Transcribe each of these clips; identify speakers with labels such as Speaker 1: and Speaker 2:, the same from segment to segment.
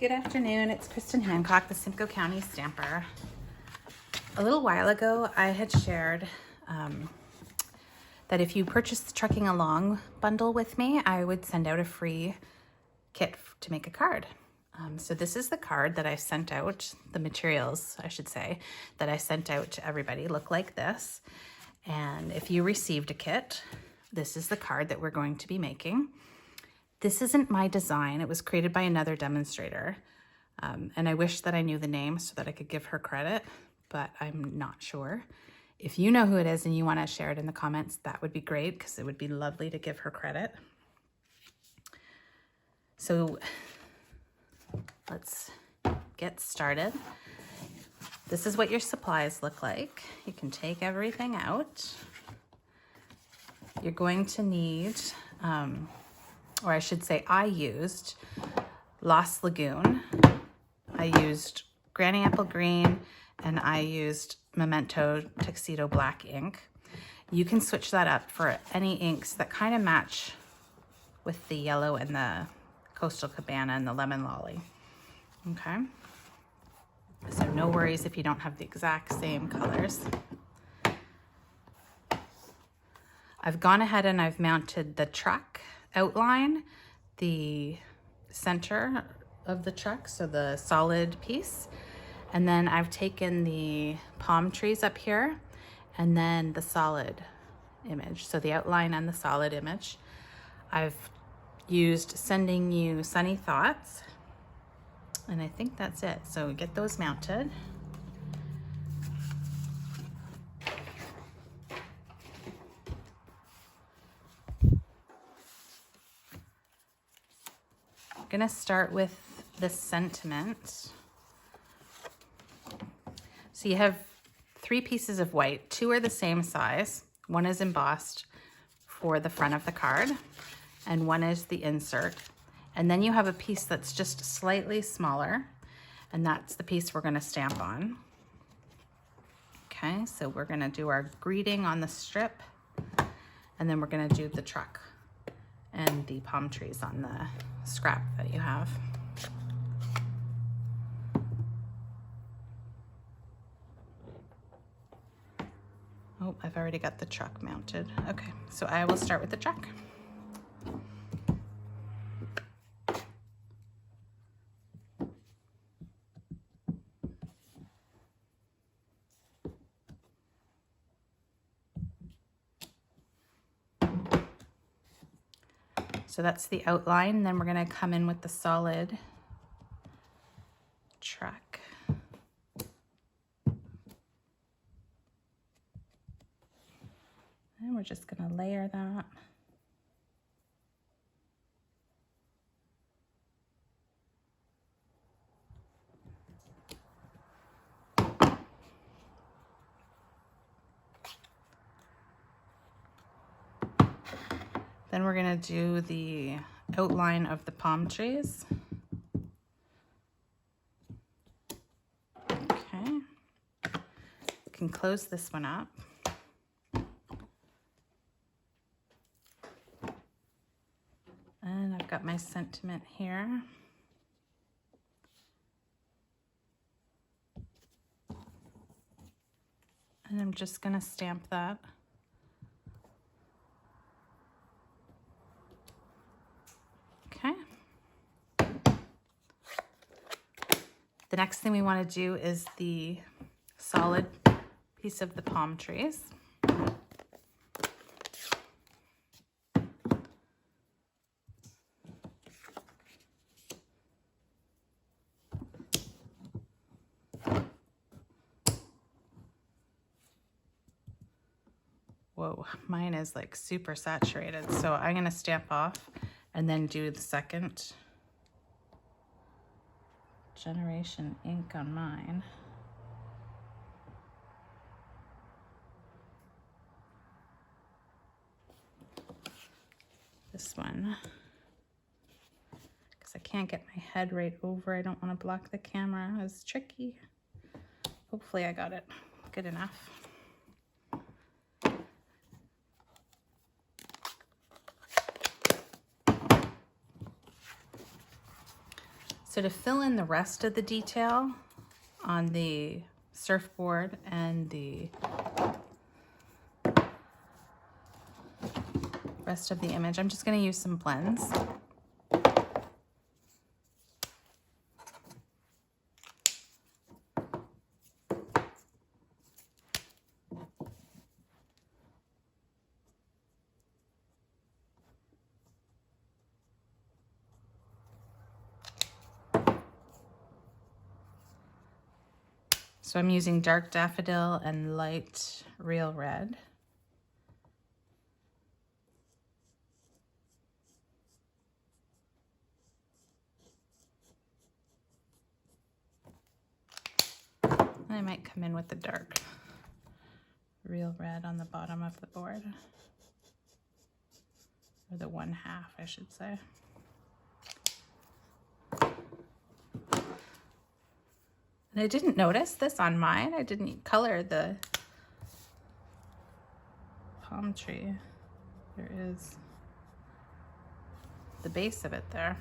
Speaker 1: Good afternoon, it's Kristen Hancock, the Simcoe County Stamper. A little while ago, I had shared that if you purchased the Trucking Along bundle with me, I would send out a free kit to make a card. So this is the card that I sent out, the materials, I should say, that I sent out to everybody look like this. And if you received a kit, this is the card that we're going to be making. This isn't my design. It was created by another demonstrator. And I wish that I knew the name so that I could give her credit, but I'm not sure. If you know who it is and you want to share it in the comments, that would be great because it would be lovely to give her credit. So let's get started. This is what your supplies look like. You can take everything out. You're going to need, or I should say I used Lost Lagoon. I used Granny Apple Green, and I used Memento Tuxedo Black ink. You can switch that up for any inks that kind of match with the yellow and the Coastal Cabana and the Lemon Lolly. Okay? So no worries if you don't have the exact same colors. I've gone ahead and I've mounted the truck outline, the center of the truck, so the solid piece. And then I've taken the palm trees up here and then the solid image. So the outline and the solid image. I've used Sending You Sunny Thoughts. And I think that's it. So get those mounted. I'm gonna start with the sentiment. So you have 3 pieces of white. 2 are the same size. 1 is embossed for the front of the card, and 1 is the insert. And then you have a piece that's just slightly smaller, and that's the piece we're gonna stamp on. Okay, so we're gonna do our greeting on the strip, and then we're gonna do the truck and the palm trees on the scrap that you have. Oh, I've already got the truck mounted. Okay, so I will start with the truck. So that's the outline. Then we're gonna come in with the solid truck. And we're just gonna layer that. Then we're gonna do the outline of the palm trees. Okay. You can close this one up. And I've got my sentiment here. And I'm just gonna stamp that. Okay. The next thing we want to do is the solid piece of the palm trees. Whoa, mine is like super saturated. So I'm gonna stamp off and then do the second generation ink on mine. This one, because I can't get my head right over. I don't want to block the camera. It's tricky. Hopefully I got it good enough. So to fill in the rest of the detail on the surfboard and the rest of the image, I'm just going to use some blends. So I'm using dark daffodil and light real red. I might come in with the dark real red on the bottom of the board, or the 1/2, I should say. And I didn't notice this on mine. I didn't color the palm tree. There is the base of it there.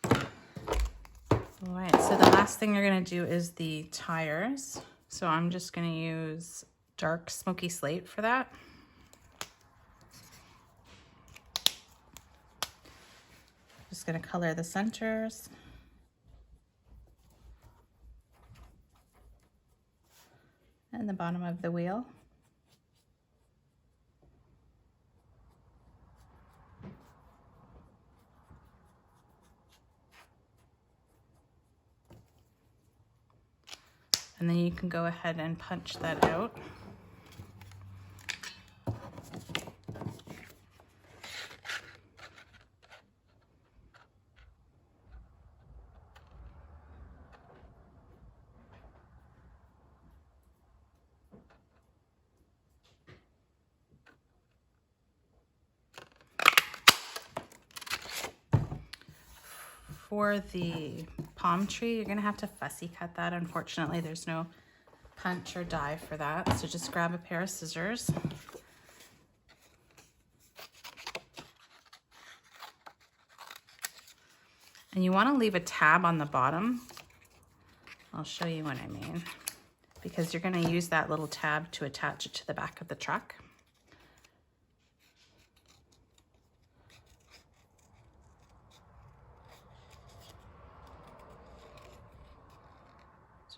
Speaker 1: All right, so the last thing you're gonna do is the tires. So I'm just gonna use dark smoky slate for that. Just gonna color the centers. And the bottom of the wheel. And then you can go ahead and punch that out. For the palm tree, you're gonna have to fussy cut that. Unfortunately, there's no punch or die for that. So just grab a pair of scissors. And you wanna leave a tab on the bottom. I'll show you what I mean. Because you're gonna use that little tab to attach it to the back of the truck.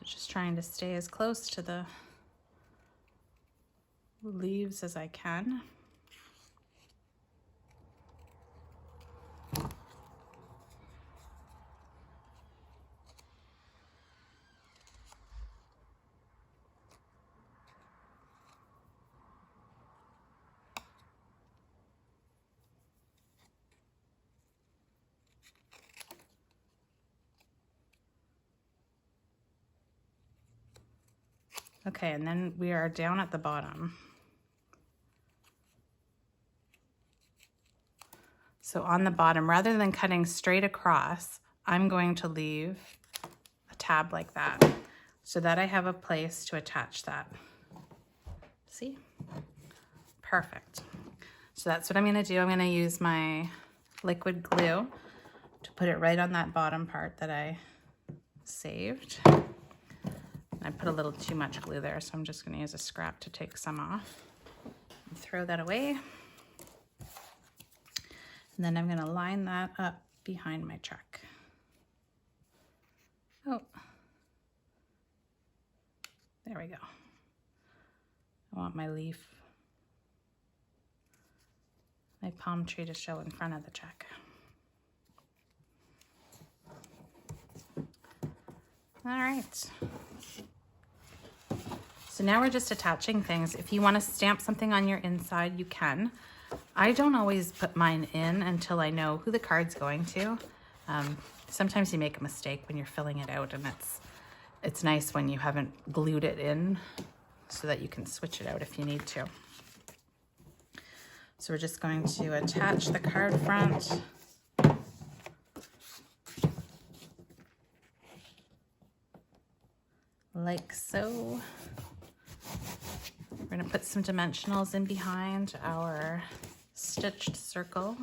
Speaker 1: Just trying to stay as close to the leaves as I can. Okay, and then we are down at the bottom. So on the bottom, rather than cutting straight across, I'm going to leave a tab like that so that I have a place to attach that. See? Perfect. So that's what I'm gonna do. I'm gonna use my liquid glue to put it right on that bottom part that I saved. I put a little too much glue there, so I'm just going to use a scrap to take some off and throw that away. And then I'm going to line that up behind my truck. Oh, there we go. I want my leaf, my palm tree to show in front of the truck. All right. So now we're just attaching things. If you want to stamp something on your inside, you can. I don't always put mine in until I know who the card's going to. Sometimes you make a mistake when you're filling it out, and it's nice when you haven't glued it in so that you can switch it out if you need to. So we're just going to attach the card front. Like so. We're gonna put some dimensionals in behind our stitched circle.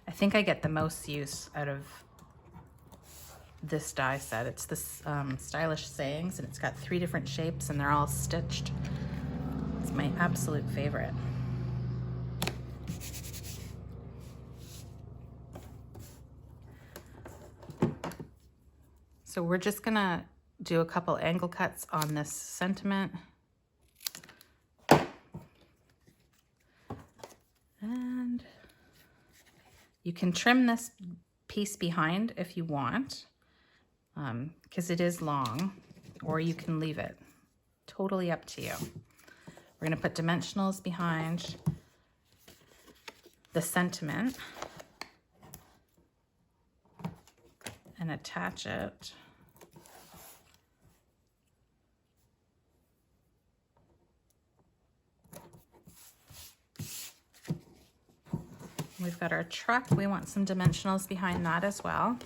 Speaker 1: I think I get the most use out of this die set. It's this Stylish Sayings, and it's got 3 different shapes and they're all stitched. It's my absolute favorite. So we're just gonna do a couple angle cuts on this sentiment. And you can trim this piece behind if you want, because it is long, or you can leave it. Totally up to you. We're gonna put dimensionals behind the sentiment and attach it. We've got our truck. We want some dimensionals behind that as well.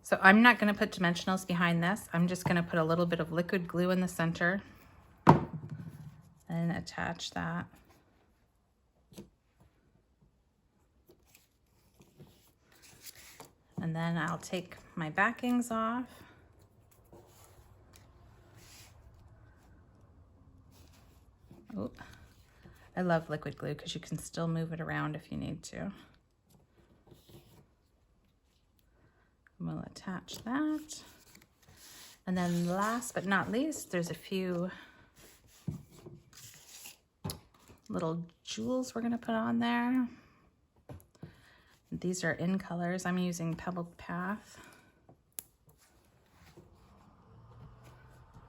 Speaker 1: So I'm not going to put dimensionals behind this. I'm just going to put a little bit of liquid glue in the center and attach that. And then I'll take my backings off. Oh, I love liquid glue because you can still move it around if you need to. We'll attach that. And then last but not least, there's a few little jewels we're gonna put on there. These are in colors. I'm using Pebbled Path.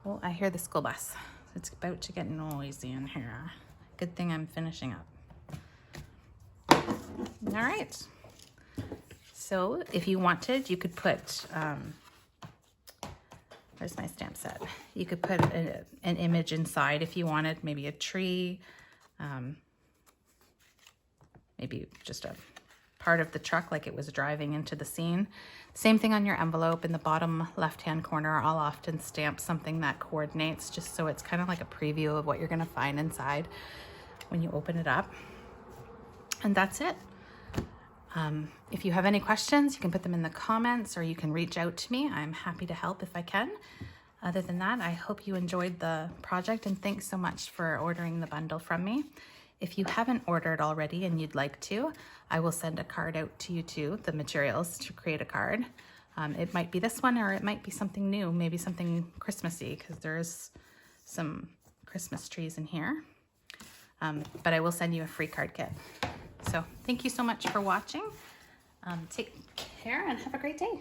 Speaker 1: Oh, I hear the school bus. It's about to get noisy in here. Good thing I'm finishing up. All right. So if you wanted, you could put, where's my stamp set? You could put an image inside if you wanted, maybe a tree, maybe just a part of the truck like it was driving into the scene. Same thing on your envelope. In the bottom left-hand corner, I'll often stamp something that coordinates, just so it's kind of like a preview of what you're gonna find inside when you open it up. And that's it. If you have any questions, you can put them in the comments or you can reach out to me. I'm happy to help if I can. Other than that, I hope you enjoyed the project, and thanks so much for ordering the bundle from me. If you haven't ordered already and you'd like to, I will send a card out to you too, the materials to create a card. It might be this one, or it might be something new, maybe something Christmassy, because there's some Christmas trees in here. But I will send you a free card kit. So thank you so much for watching. Take care and have a great day.